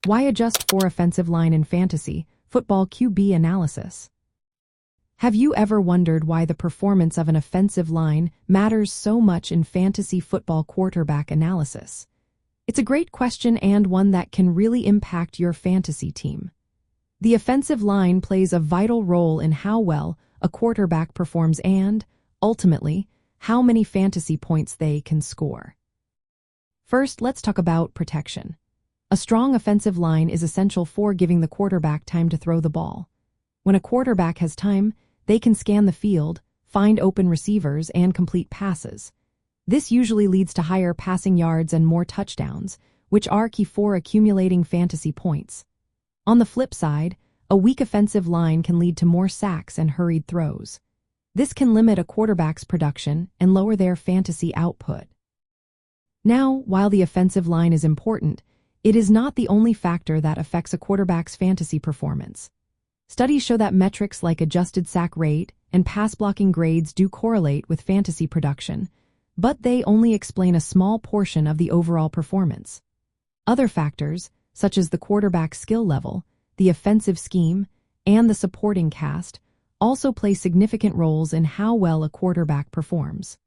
Why adjust for offensive line in fantasy football QB analysis? Have you ever wondered why the performance of an offensive line matters so much in fantasy football quarterback analysis? It's a great question and one that can really impact your fantasy team. The offensive line plays a vital role in how well a quarterback performs and, ultimately, how many fantasy points they can score. First, let's talk about protection. A strong offensive line is essential for giving the quarterback time to throw the ball. When a quarterback has time, they can scan the field, find open receivers, and complete passes. This usually leads to higher passing yards and more touchdowns, which are key for accumulating fantasy points. On the flip side, a weak offensive line can lead to more sacks and hurried throws. This can limit a quarterback's production and lower their fantasy output. Now, while the offensive line is important, it is not the only factor that affects a quarterback's fantasy performance. Studies show that metrics like adjusted sack rate and pass blocking grades do correlate with fantasy production, but they only explain a small portion of the overall performance. Other factors, such as the quarterback's skill level, the offensive scheme, and the supporting cast, also play significant roles in how well a quarterback performs.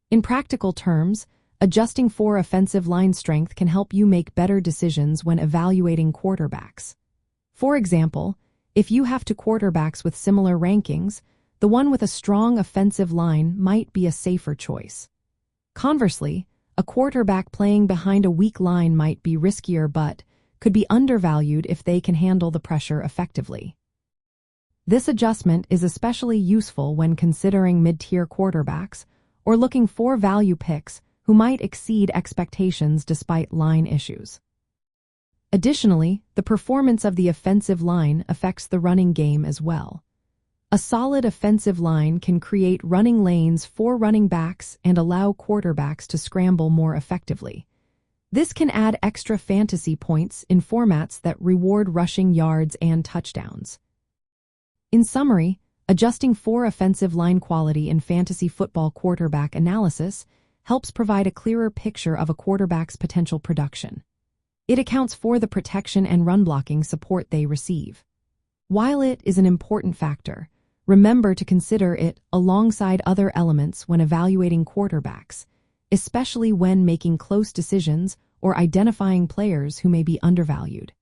In practical terms, adjusting for offensive line strength can help you make better decisions when evaluating quarterbacks. For example, if you have two quarterbacks with similar rankings, the one with a strong offensive line might be a safer choice. Conversely, a quarterback playing behind a weak line might be riskier but could be undervalued if they can handle the pressure effectively. This adjustment is especially useful when considering mid-tier quarterbacks or looking for value picks who might exceed expectations despite line issues. Additionally, the performance of the offensive line affects the running game as well. A solid offensive line can create running lanes for running backs and allow quarterbacks to scramble more effectively. This can add extra fantasy points in formats that reward rushing yards and touchdowns. In summary, adjusting for offensive line quality in fantasy football quarterback analysis helps provide a clearer picture of a quarterback's potential production. It accounts for the protection and run-blocking support they receive. While it is an important factor, remember to consider it alongside other elements when evaluating quarterbacks, especially when making close decisions or identifying players who may be undervalued.